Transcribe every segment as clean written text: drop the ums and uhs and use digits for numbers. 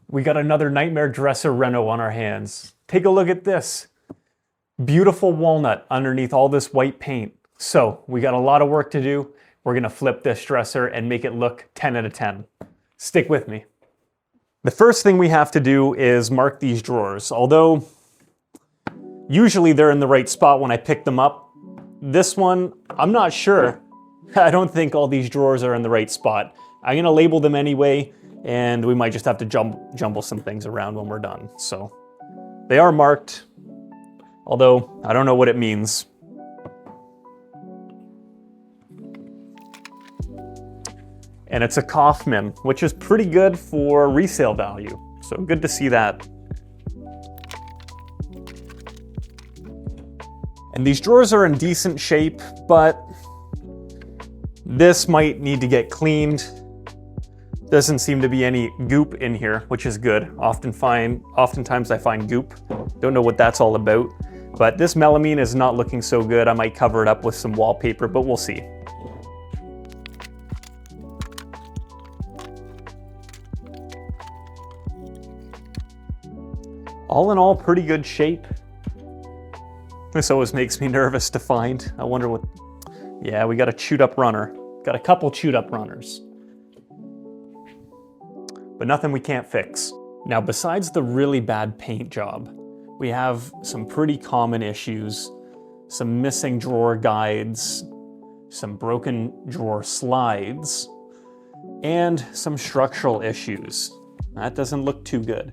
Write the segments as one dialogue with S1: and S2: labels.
S1: We got another nightmare dresser reno on our hands. Take a look at this. Beautiful walnut underneath all this white paint. So we got a lot of work to do. We're gonna flip this dresser and make it look 10 out of 10. Stick with me. The first thing we have to do is mark these drawers. Although usually they're in the right spot when I pick them up, this one, I'm not sure. I don't think all these drawers are in the right spot. I'm gonna label them anyway, and we might just have to jumble some things around when we're done. So they are marked, although I don't know what it means. And it's a Kaufman, which is pretty good for resale value. So good to see that. And these drawers are in decent shape, but this might need to get cleaned. Doesn't seem to be any goop in here, which is good. Oftentimes I find goop. Don't know what that's all about. But this melamine is not looking so good. I might cover it up with some wallpaper, but we'll see. All in all, pretty good shape. This always makes me nervous to find. I wonder what... Yeah, we got a chewed up runner. Got a couple chewed up runners. But nothing we can't fix. Now, besides the really bad paint job, we have some pretty common issues. Some missing drawer guides, some broken drawer slides, and some structural issues. That doesn't look too good.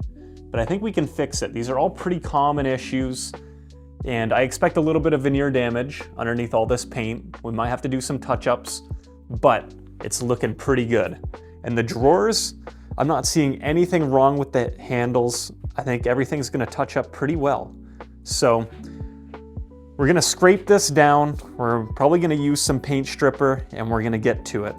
S1: But I think we can fix it. These are all pretty common issues, and I expect a little bit of veneer damage underneath all this paint. We might have to do some touch-ups, but it's looking pretty good. And the drawers, I'm not seeing anything wrong with the handles. I think everything's gonna touch up pretty well. So we're gonna scrape this down. We're probably gonna use some paint stripper, and we're gonna get to it.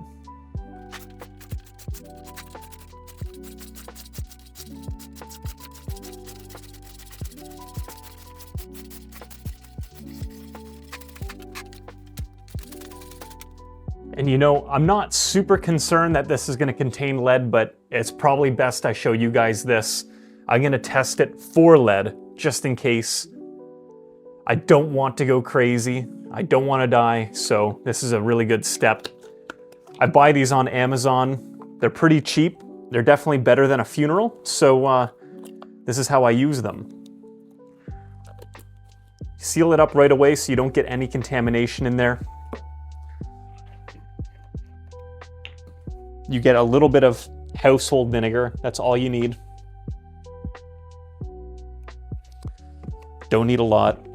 S1: And you know, I'm not super concerned that this is gonna contain lead, but it's probably best I show you guys this. I'm gonna test it for lead, just in case. I don't want to go crazy. I don't wanna die, so this is a really good step. I buy these on Amazon. They're pretty cheap. They're definitely better than a funeral, so this is how I use them. Seal it up right away so you don't get any contamination in there. You get a little bit of household vinegar. That's all you need. Don't need a lot.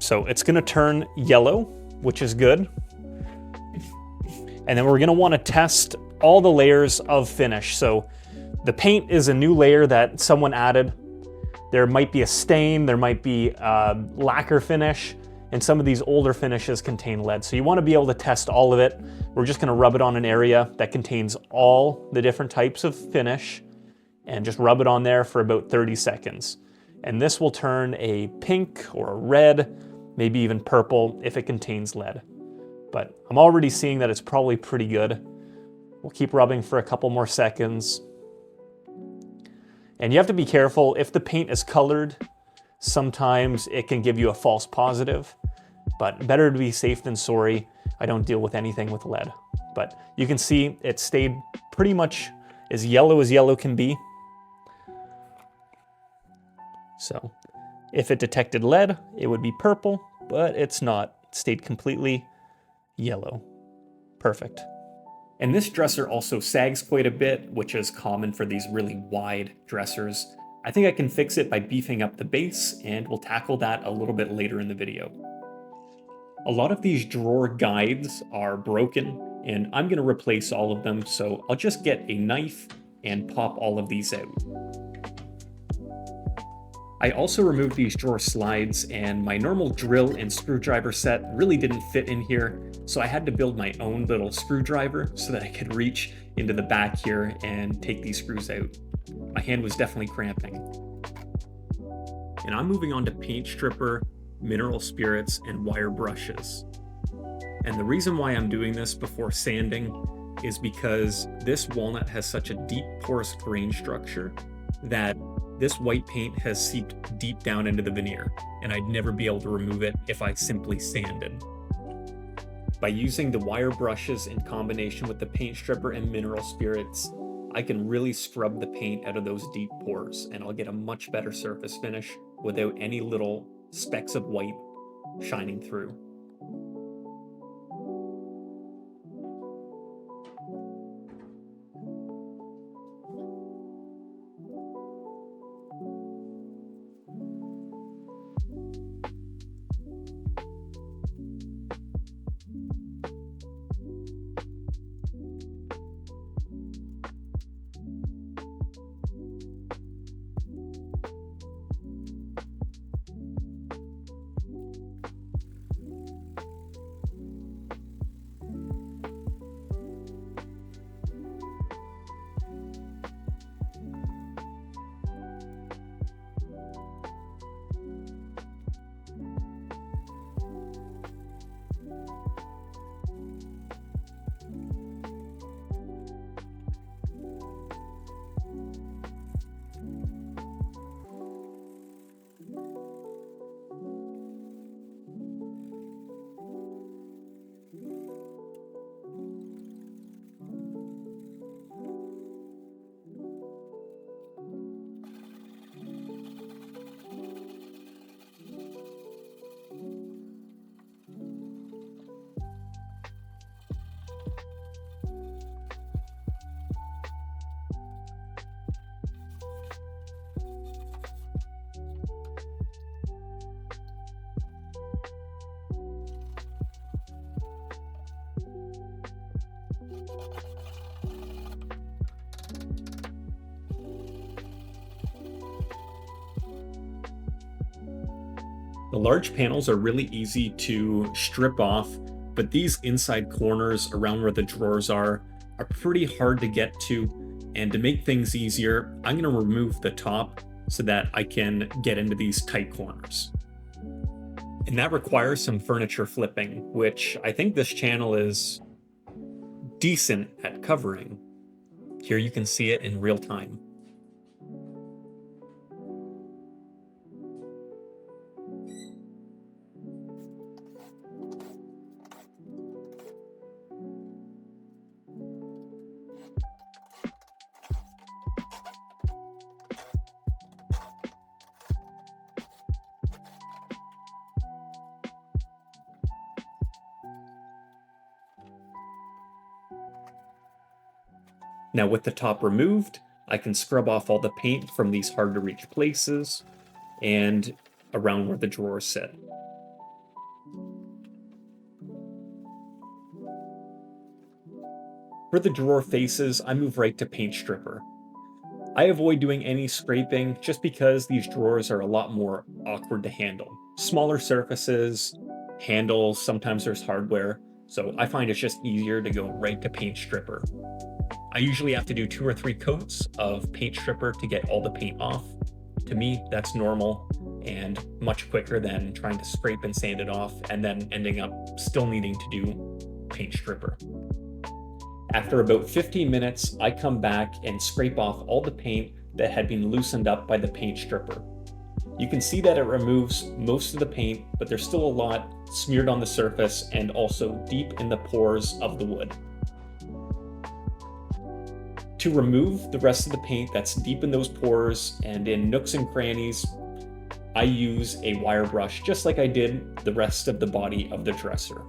S1: So it's gonna turn yellow, which is good. And then we're gonna wanna test all the layers of finish. So the paint is a new layer that someone added. There might be a stain, there might be a lacquer finish, and some of these older finishes contain lead. So you wanna be able to test all of it. We're just gonna rub it on an area that contains all the different types of finish and just rub it on there for about 30 seconds. And this will turn a pink or a red, maybe even purple if it contains lead. But I'm already seeing that it's probably pretty good. We'll keep rubbing for a couple more seconds. And you have to be careful. If the paint is colored, sometimes it can give you a false positive, but better to be safe than sorry. I don't deal with anything with lead, but you can see it stayed pretty much as yellow can be. So if it detected lead, it would be purple, but it's not. It stayed completely yellow. Perfect. And this dresser also sags quite a bit, which is common for these really wide dressers. I think I can fix it by beefing up the base, and we'll tackle that a little bit later in the video. A lot of these drawer guides are broken, and I'm gonna replace all of them, so I'll just get a knife and pop all of these out. I also removed these drawer slides, and my normal drill and screwdriver set really didn't fit in here, so I had to build my own little screwdriver so that I could reach into the back here and take these screws out. My hand was definitely cramping. And I'm moving on to paint stripper, mineral spirits, and wire brushes. And the reason why I'm doing this before sanding is because this walnut has such a deep porous grain structure that this white paint has seeped deep down into the veneer, and I'd never be able to remove it if I simply sanded. By using the wire brushes in combination with the paint stripper and mineral spirits, I can really scrub the paint out of those deep pores, and I'll get a much better surface finish without any little specks of white shining through. The large panels are really easy to strip off, but these inside corners around where the drawers are pretty hard to get to. And to make things easier, I'm going to remove the top so that I can get into these tight corners. And that requires some furniture flipping, which I think this channel is decent at covering. Here you can see it in real time. Now with the top removed, I can scrub off all the paint from these hard to reach places and around where the drawers sit. For the drawer faces, I move right to paint stripper. I avoid doing any scraping just because these drawers are a lot more awkward to handle. Smaller surfaces, handles, sometimes there's hardware, so I find it's just easier to go right to paint stripper. I usually have to do 2 or 3 coats of paint stripper to get all the paint off. To me, that's normal and much quicker than trying to scrape and sand it off and then ending up still needing to do paint stripper. After about 15 minutes, I come back and scrape off all the paint that had been loosened up by the paint stripper. You can see that it removes most of the paint, but there's still a lot smeared on the surface and also deep in the pores of the wood. To remove the rest of the paint that's deep in those pores and in nooks and crannies, I use a wire brush just like I did the rest of the body of the dresser.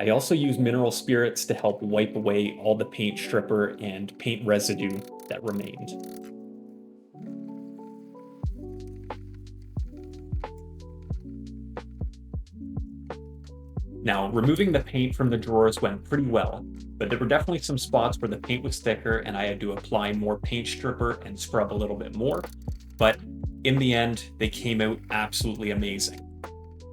S1: I also use mineral spirits to help wipe away all the paint stripper and paint residue that remained. Now, removing the paint from the drawers went pretty well, but there were definitely some spots where the paint was thicker and I had to apply more paint stripper and scrub a little bit more, but in the end, they came out absolutely amazing.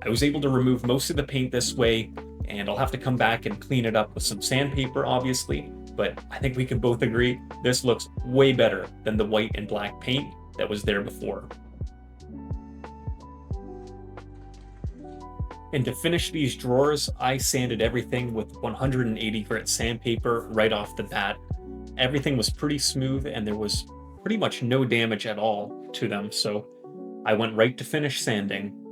S1: I was able to remove most of the paint this way, and I'll have to come back and clean it up with some sandpaper, obviously, but I think we can both agree this looks way better than the white and black paint that was there before. And to finish these drawers, I sanded everything with 180 grit sandpaper right off the bat. Everything was pretty smooth and there was pretty much no damage at all to them, so I went right to finish sanding.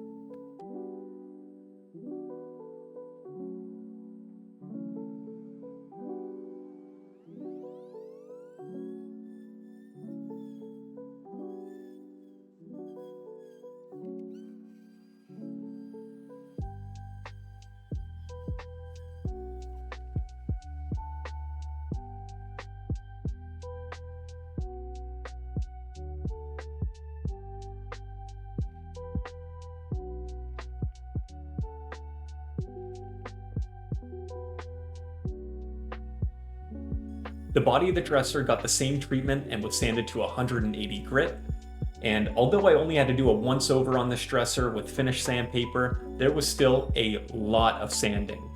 S1: The body of the dresser got the same treatment and was sanded to 180 grit. And although I only had to do a once over on this dresser with finished sandpaper, there was still a lot of sanding.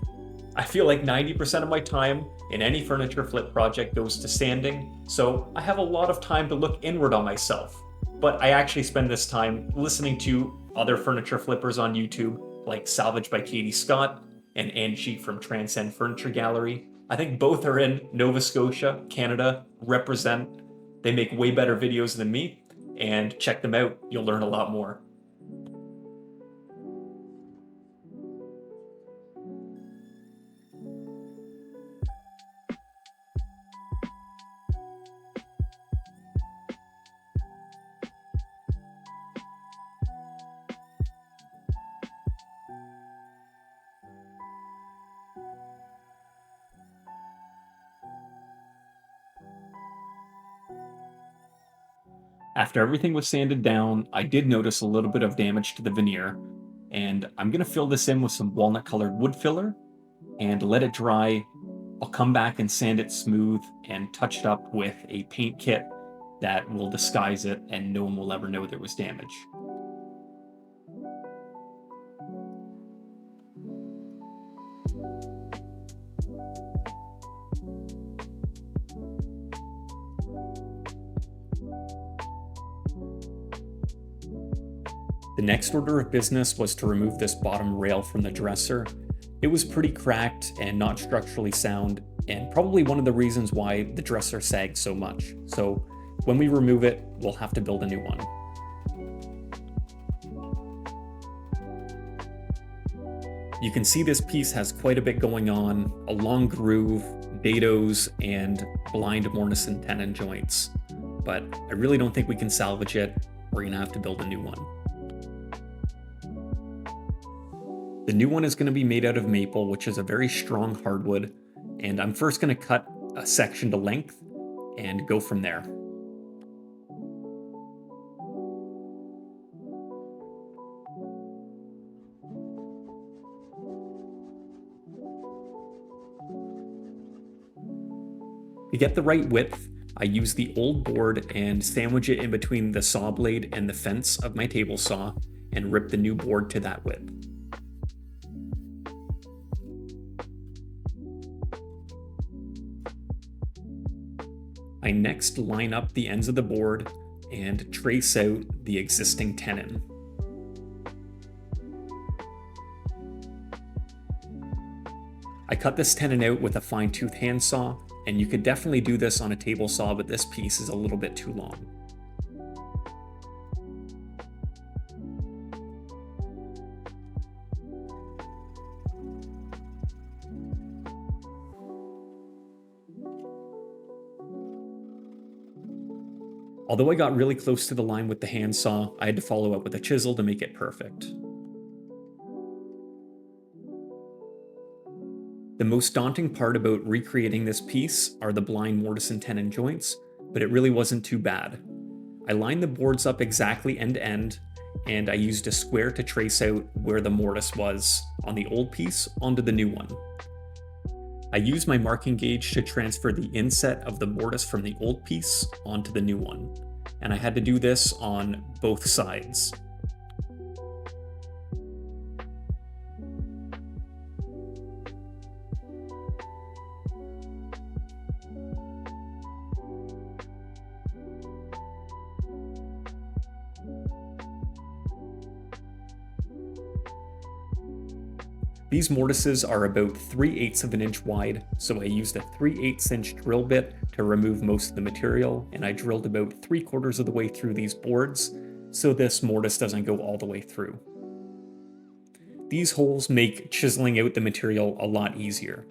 S1: I feel like 90% of my time in any furniture flip project goes to sanding, so I have a lot of time to look inward on myself. But I actually spend this time listening to other furniture flippers on YouTube, like Salvage by Katie Scott and Angie from Transcend Furniture Gallery. I think both are in Nova Scotia, Canada, represent. They make way better videos than me, and check them out. You'll learn a lot more. After everything was sanded down, I did notice a little bit of damage to the veneer, and I'm going to fill this in with some walnut colored wood filler and let it dry. I'll come back and sand it smooth and touch it up with a paint kit that will disguise it and no one will ever know there was damage. The next order of business was to remove this bottom rail from the dresser. It was pretty cracked and not structurally sound, and probably one of the reasons why the dresser sagged so much. So when we remove it, we'll have to build a new one. You can see this piece has quite a bit going on, a long groove, dados, and blind mortise and tenon joints. But I really don't think we can salvage it. We're gonna have to build a new one. The new one is going to be made out of maple, which is a very strong hardwood, and I'm first going to cut a section to length and go from there. To get the right width, I use the old board and sandwich it in between the saw blade and the fence of my table saw and rip the new board to that width. I next line up the ends of the board and trace out the existing tenon. I cut this tenon out with a fine-tooth handsaw, and you could definitely do this on a table saw, but this piece is a little bit too long. Although I got really close to the line with the handsaw, I had to follow up with a chisel to make it perfect. The most daunting part about recreating this piece are the blind mortise and tenon joints, but it really wasn't too bad. I lined the boards up exactly end to end, and I used a square to trace out where the mortise was on the old piece onto the new one. I used my marking gauge to transfer the inset of the mortise from the old piece onto the new one, and I had to do this on both sides. These mortises are about 3/8 of an inch wide, so I used a 3/8 inch drill bit to remove most of the material, and I drilled about 3/4 of the way through these boards, so this mortise doesn't go all the way through. These holes make chiseling out the material a lot easier.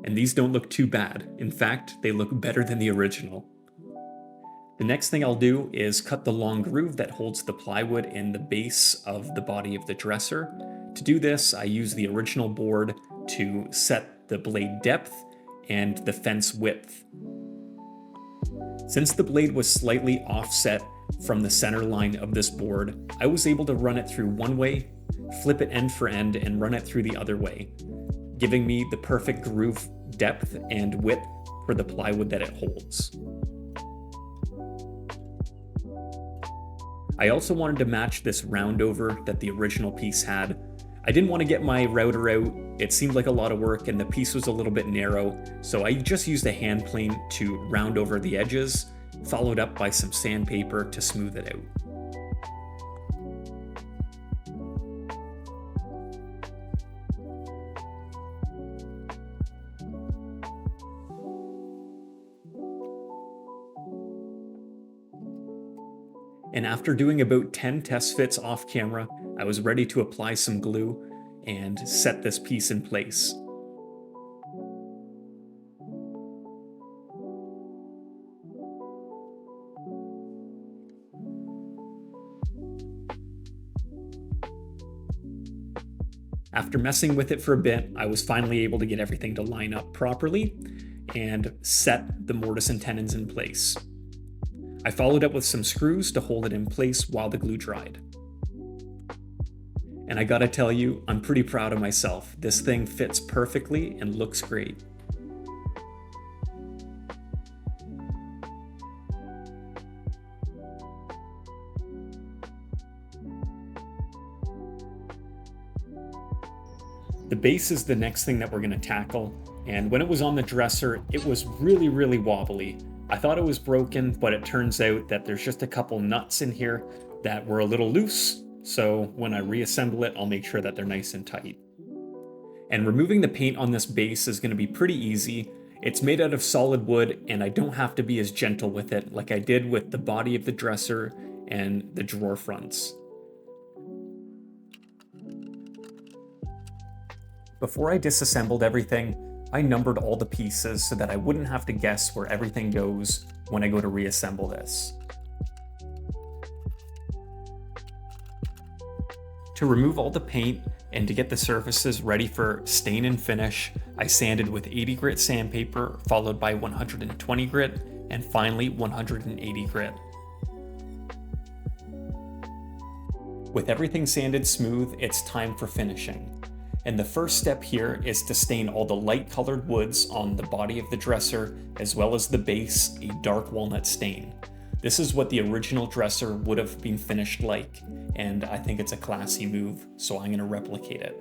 S1: And these don't look too bad. In fact, they look better than the original. The next thing I'll do is cut the long groove that holds the plywood in the base of the body of the dresser. To do this, I use the original board to set the blade depth and the fence width. Since the blade was slightly offset from the center line of this board, I was able to run it through one way, flip it end for end, and run it through the other way, giving me the perfect groove depth and width for the plywood that it holds. I also wanted to match this round over that the original piece had. I didn't want to get my router out, it seemed like a lot of work and the piece was a little bit narrow, so I just used a hand plane to round over the edges, followed up by some sandpaper to smooth it out. And after doing about 10 test fits off camera, I was ready to apply some glue and set this piece in place. After messing with it for a bit, I was finally able to get everything to line up properly and set the mortise and tenons in place. I followed up with some screws to hold it in place while the glue dried. And I gotta tell you, I'm pretty proud of myself. This thing fits perfectly and looks great. The base is the next thing that we're gonna tackle, and when it was on the dresser, it was really wobbly. I thought it was broken, but it turns out that there's just a couple nuts in here that were a little loose, so when I reassemble it, I'll make sure that they're nice and tight. And removing the paint on this base is going to be pretty easy. It's made out of solid wood, and I don't have to be as gentle with it like I did with the body of the dresser and the drawer fronts. Before I disassembled everything, I numbered all the pieces so that I wouldn't have to guess where everything goes when I go to reassemble this. To remove all the paint and to get the surfaces ready for stain and finish, I sanded with 80 grit sandpaper, followed by 120 grit, and finally 180 grit. With everything sanded smooth, it's time for finishing. And the first step here is to stain all the light colored woods on the body of the dresser, as well as the base, a dark walnut stain. This is what the original dresser would have been finished like, and I think it's a classy move, so I'm going to replicate it.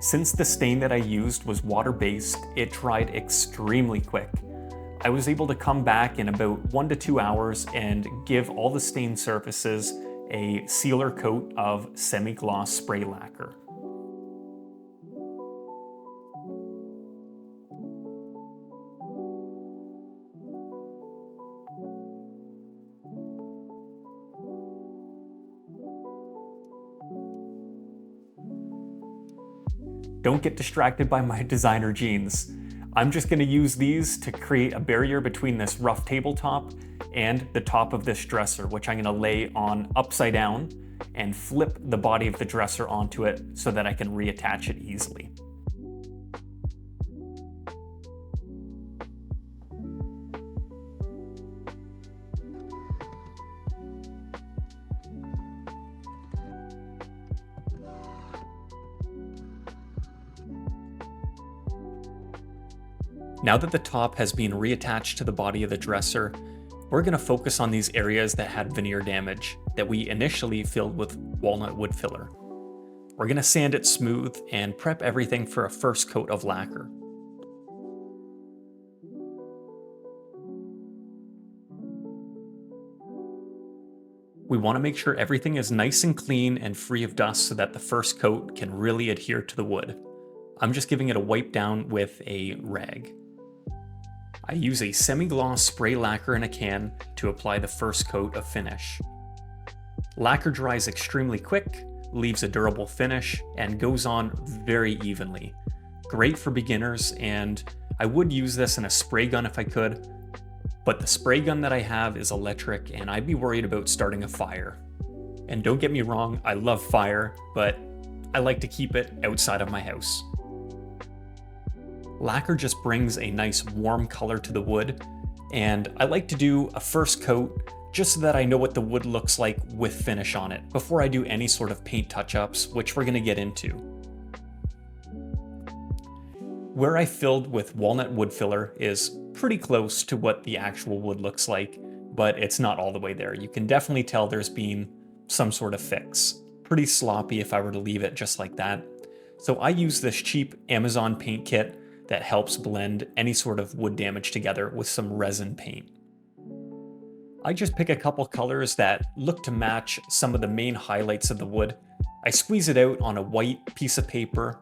S1: Since the stain that I used was water-based, it dried extremely quick. I was able to come back in about 1 to 2 hours and give all the stained surfaces a sealer coat of semi-gloss spray lacquer. Don't get distracted by my designer jeans. I'm just going to use these to create a barrier between this rough tabletop and the top of this dresser, which I'm going to lay on upside down and flip the body of the dresser onto it so that I can reattach it easily. Now that the top has been reattached to the body of the dresser, we're going to focus on these areas that had veneer damage that we initially filled with walnut wood filler. We're going to sand it smooth and prep everything for a first coat of lacquer. We want to make sure everything is nice and clean and free of dust so that the first coat can really adhere to the wood. I'm just giving it a wipe down with a rag. I use a semi-gloss spray lacquer in a can to apply the first coat of finish. Lacquer dries extremely quick, leaves a durable finish, and goes on very evenly. Great for beginners, and I would use this in a spray gun if I could, but the spray gun that I have is electric and I'd be worried about starting a fire. And don't get me wrong, I love fire, but I like to keep it outside of my house. Lacquer just brings a nice warm color to the wood, and I like to do a first coat just so that I know what the wood looks like with finish on it before I do any sort of paint touch-ups, which we're going to get into. Where I filled with walnut wood filler is pretty close to what the actual wood looks like, but it's not all the way there. You can definitely tell there's been some sort of fix. Pretty sloppy if I were to leave it just like that. So I use this cheap Amazon paint kit that helps blend any sort of wood damage together with some resin paint. I just pick a couple colors that look to match some of the main highlights of the wood. I squeeze it out on a white piece of paper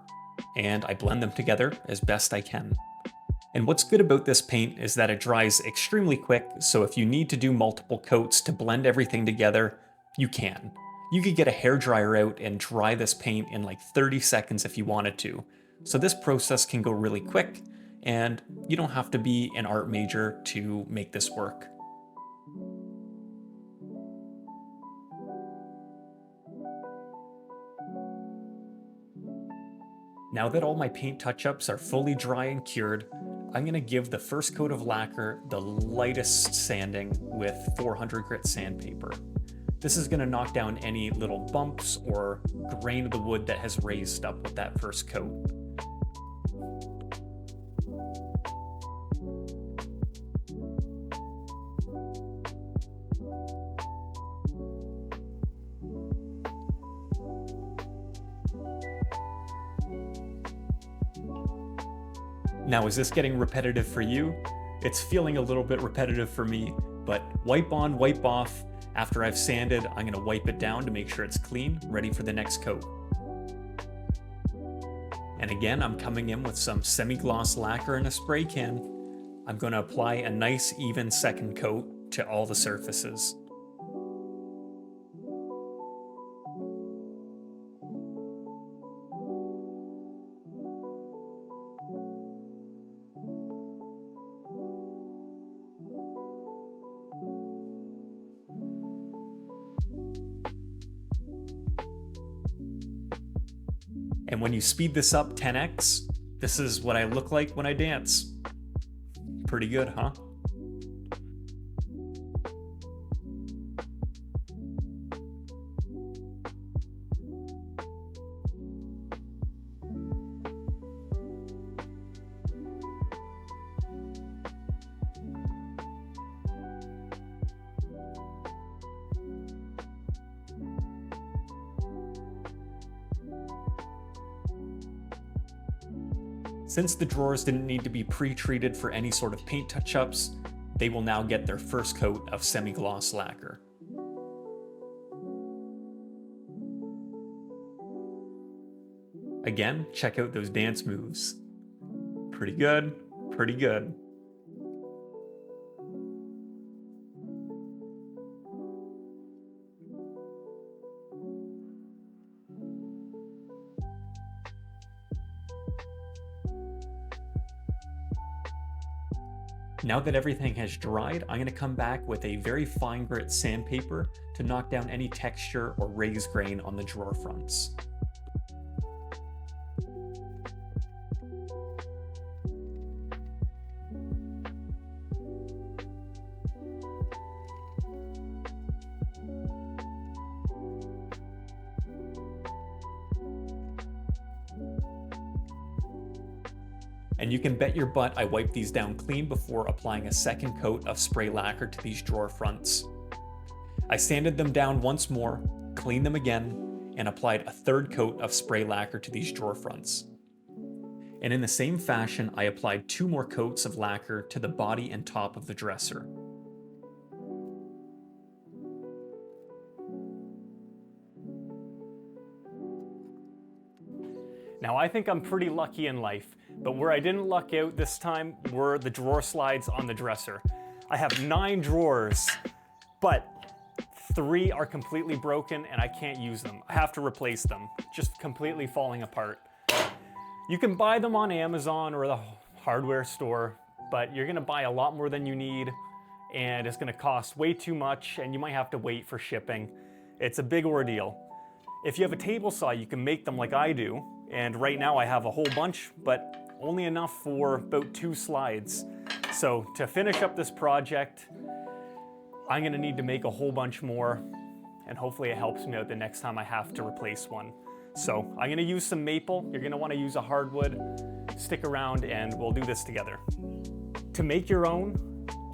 S1: and I blend them together as best I can. And what's good about this paint is that it dries extremely quick, so if you need to do multiple coats to blend everything together, you can. You could get a hairdryer out and dry this paint in like 30 seconds if you wanted to. So this process can go really quick, and you don't have to be an art major to make this work. Now that all my paint touch-ups are fully dry and cured, I'm going to give the first coat of lacquer the lightest sanding with 400 grit sandpaper. This is going to knock down any little bumps or grain of the wood that has raised up with that first coat. Now, is this getting repetitive for you? It's feeling a little bit repetitive for me, but wipe on, wipe off. After I've sanded, I'm going to wipe it down to make sure it's clean, ready for the next coat. And again, I'm coming in with some semi-gloss lacquer in a spray can. I'm going to apply a nice even second coat to all the surfaces. And when you speed this up 10x, this is what I look like when I dance. Pretty good, huh? Since the drawers didn't need to be pre-treated for any sort of paint touch-ups, they will now get their first coat of semi-gloss lacquer. Again, check out those dance moves. Pretty good, pretty good. Now that everything has dried, I'm going to come back with a very fine grit sandpaper to knock down any texture or raised grain on the drawer fronts. And you can bet your butt I wiped these down clean before applying a second coat of spray lacquer to these drawer fronts. I sanded them down once more, cleaned them again, and applied a third coat of spray lacquer to these drawer fronts. And in the same fashion, I applied 2 more coats of lacquer to the body and top of the dresser. Now I think I'm pretty lucky in life, but where I didn't luck out this time were the drawer slides on the dresser. I have 9 drawers, but 3 are completely broken and I can't use them. I have to replace them, just completely falling apart. You can buy them on Amazon or the hardware store, but you're gonna buy a lot more than you need and it's gonna cost way too much and you might have to wait for shipping. It's a big ordeal. If you have a table saw, you can make them like I do. And right now I have a whole bunch, but only enough for about 2 slides. So to finish up this project, I'm gonna need to make a whole bunch more, and hopefully it helps me out the next time I have to replace one. So I'm gonna use some maple. You're gonna wanna use a hardwood. Stick around and we'll do this together. To make your own,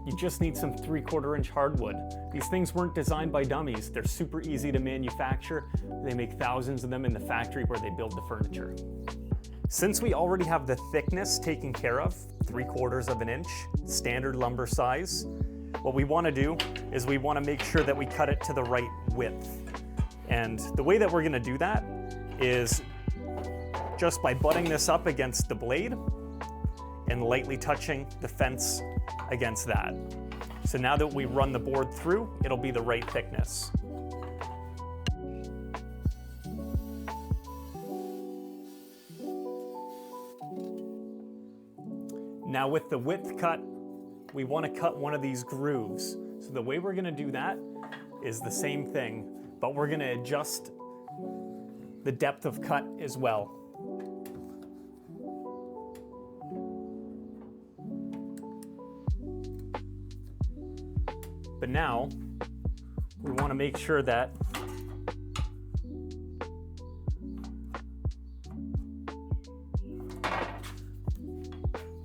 S1: you just need some 3/4 inch hardwood. These things weren't designed by dummies. They're super easy to manufacture. They make thousands of them in the factory where they build the furniture. Since we already have the thickness taken care of, 3/4 inch, standard lumber size, what we want to do is we want to make sure that we cut it to the right width. And the way that we're going to do that is just by butting this up against the blade and lightly touching the fence against that. So now that we run the board through, it'll be the right thickness. Now with the width cut, we want to cut one of these grooves. So the way we're going to do that is the same thing, but we're going to adjust the depth of cut as well. But now, we want to make sure that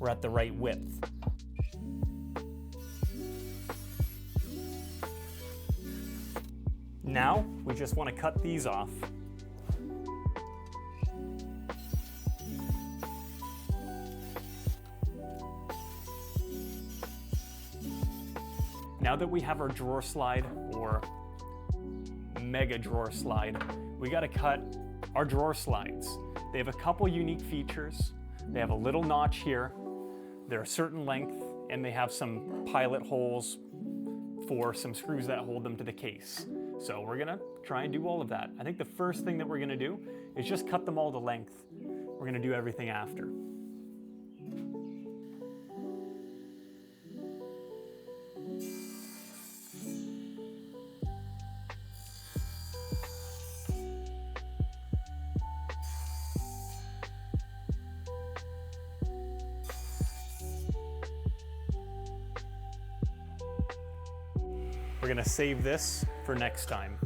S1: we're at the right width. Now, we just want to cut these off. Now that we have our drawer slide, or mega drawer slide, we gotta cut our drawer slides. They have a couple unique features. They have a little notch here, they're a certain length, and they have some pilot holes for some screws that hold them to the case. So we're gonna try and do all of that. I think the first thing that we're gonna do is just cut them all to length. We're gonna do everything after. We're gonna save this for next time.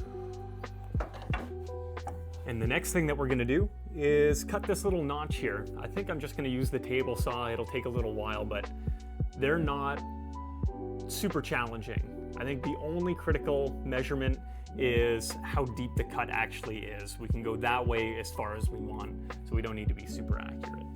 S1: And the next thing that we're gonna do is cut this little notch here. I think I'm just gonna use the table saw. It'll take a little while, but they're not super challenging. I think the only critical measurement is how deep the cut actually is. We can go that way as far as we want, so we don't need to be super accurate.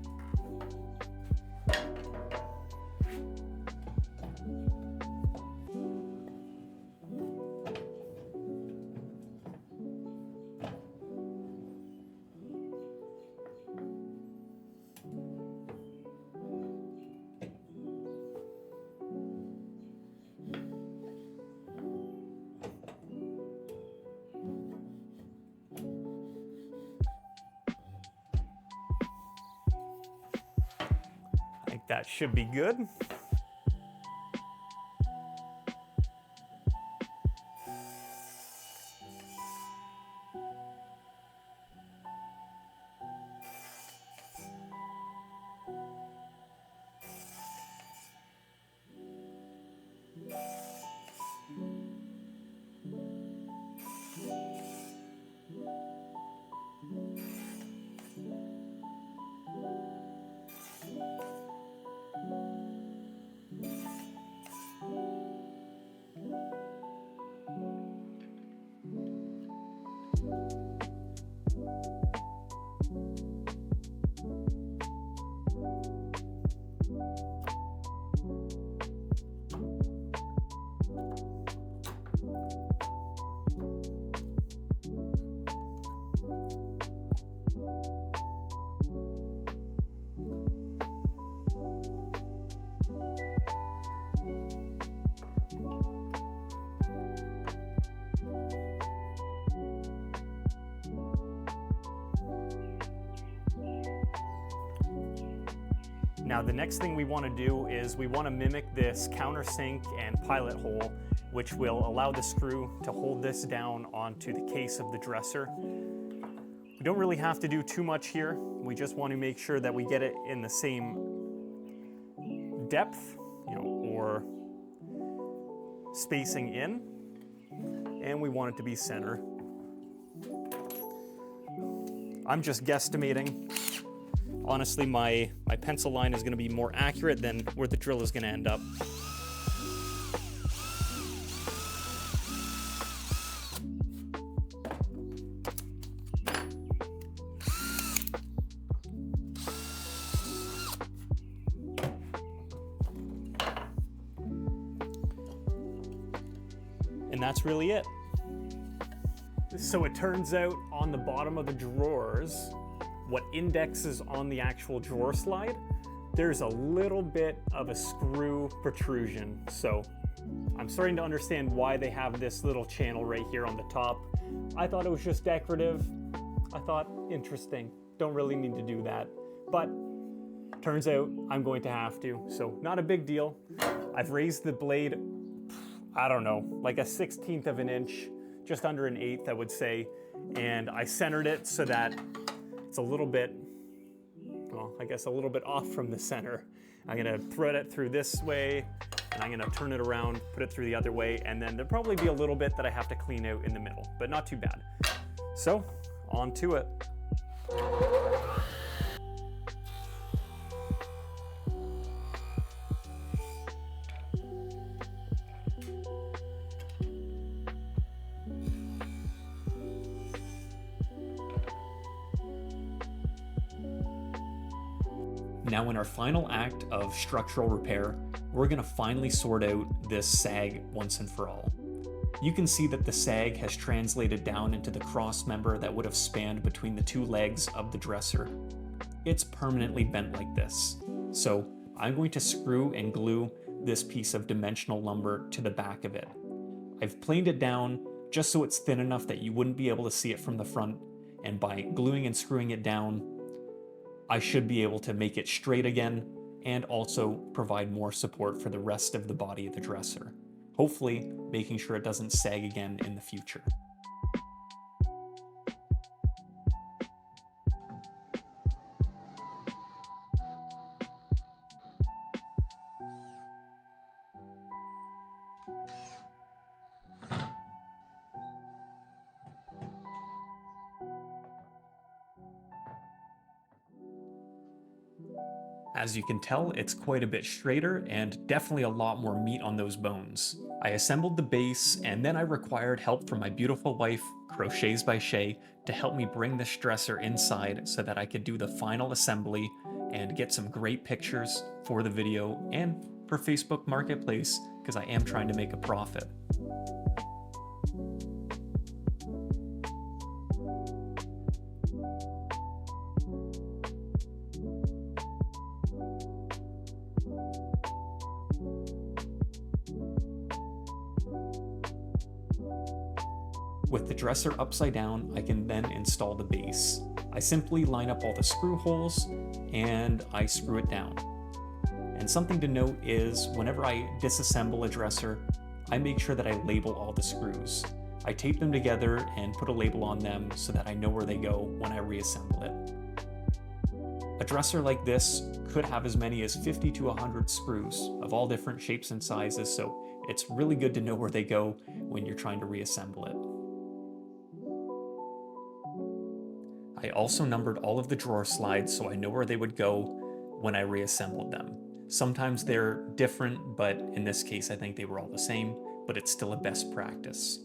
S1: That should be good. Now the next thing we want to do is we want to mimic this countersink and pilot hole, which will allow the screw to hold this down onto the case of the dresser. We don't really have to do too much here. We just want to make sure that we get it in the same depth, or spacing in, and we want it to be center. I'm just guesstimating. Honestly, my pencil line is going to be more accurate than where the drill is going to end up. And that's really it. So it turns out on the bottom of the drawers, what indexes on the actual drawer slide, there's a little bit of a screw protrusion. So I'm starting to understand why they have this little channel right here on the top. I thought it was just decorative. I thought, interesting, don't really need to do that. But turns out I'm going to have to, so not a big deal. I've raised the blade, I don't know, like a 1/16 of an inch, just under an 1/8, I would say. And I centered it so that it's a little bit, well, I guess a little bit off from the center. I'm gonna thread it through this way, and I'm gonna turn it around, put it through the other way, and then there'll probably be a little bit that I have to clean out in the middle, but not too bad. So, on to it. Now in our final act of structural repair, we're gonna finally sort out this sag once and for all. You can see that the sag has translated down into the cross member that would have spanned between the two legs of the dresser. It's permanently bent like this. So I'm going to screw and glue this piece of dimensional lumber to the back of it. I've planed it down just so it's thin enough that you wouldn't be able to see it from the front, and by gluing and screwing it down, I should be able to make it straight again and also provide more support for the rest of the body of the dresser, hopefully making sure it doesn't sag again in the future. As you can tell, it's quite a bit straighter and definitely a lot more meat on those bones. I assembled the base, and then I required help from my beautiful wife, Crochets by Shay, to help me bring this dresser inside so that I could do the final assembly and get some great pictures for the video and for Facebook Marketplace, because I am trying to make a profit. With the dresser upside down, I can then install the base. I simply line up all the screw holes and I screw it down. And something to note is whenever I disassemble a dresser, I make sure that I label all the screws. I tape them together and put a label on them so that I know where they go when I reassemble it. A dresser like this could have as many as 50 to 100 screws of all different shapes and sizes, so it's really good to know where they go when you're trying to reassemble it. I also numbered all of the drawer slides so I know where they would go when I reassembled them. Sometimes they're different, but in this case I think they were all the same, but it's still a best practice.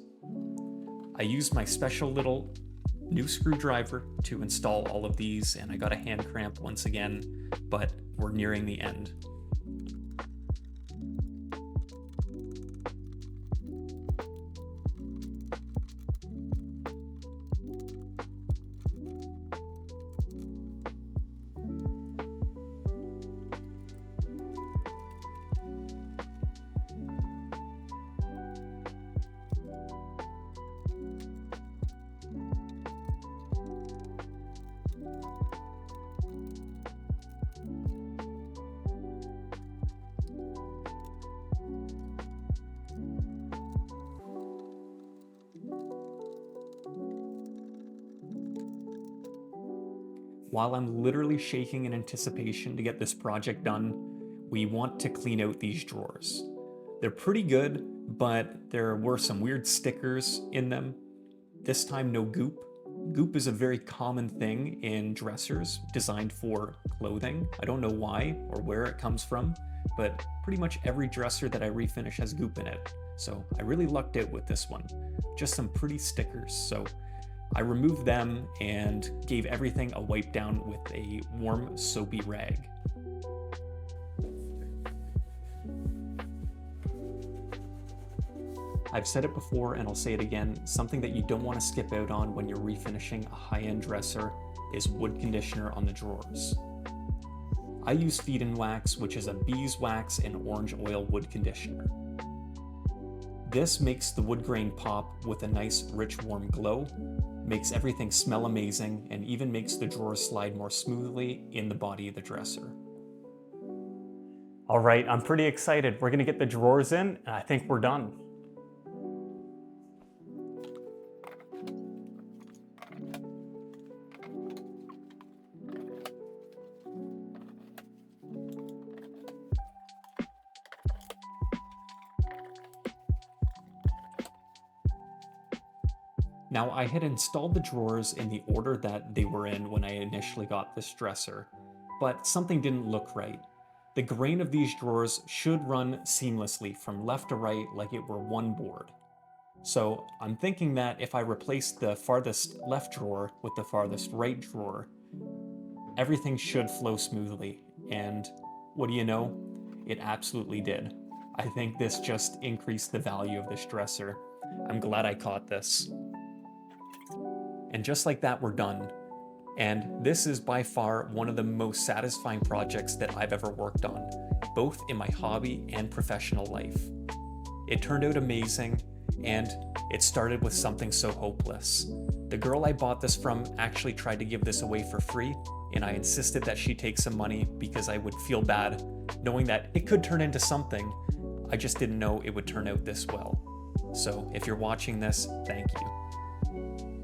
S1: I used my special little new screwdriver to install all of these, and I got a hand cramp once again, but we're nearing the end. While I'm literally shaking in anticipation to get this project done, we want to clean out these drawers. They're pretty good, but there were some weird stickers in them. This time, no goop. Goop is a very common thing in dressers designed for clothing. I don't know why or where it comes from, but pretty much every dresser that I refinish has goop in it. So I really lucked out with this one. Just some pretty stickers. So I removed them and gave everything a wipe down with a warm soapy rag. I've said it before and I'll say it again, something that you don't want to skip out on when you're refinishing a high-end dresser is wood conditioner on the drawers. I use Feed and Wax, which is a beeswax and orange oil wood conditioner. This makes the wood grain pop with a nice rich warm glow, makes everything smell amazing, and even makes the drawers slide more smoothly in the body of the dresser. All right, I'm pretty excited. We're gonna get the drawers in, and I think we're done. Now, I had installed the drawers in the order that they were in when I initially got this dresser, but something didn't look right. The grain of these drawers should run seamlessly from left to right like it were one board. So I'm thinking that if I replace the farthest left drawer with the farthest right drawer, everything should flow smoothly, and what do you know? It absolutely did. I think this just increased the value of this dresser. I'm glad I caught this. And just like that, we're done. And this is by far one of the most satisfying projects that I've ever worked on, both in my hobby and professional life. It turned out amazing, and it started with something so hopeless. The girl I bought this from actually tried to give this away for free, and I insisted that she take some money because I would feel bad knowing that it could turn into something. I just didn't know it would turn out this well. So if you're watching this, thank you.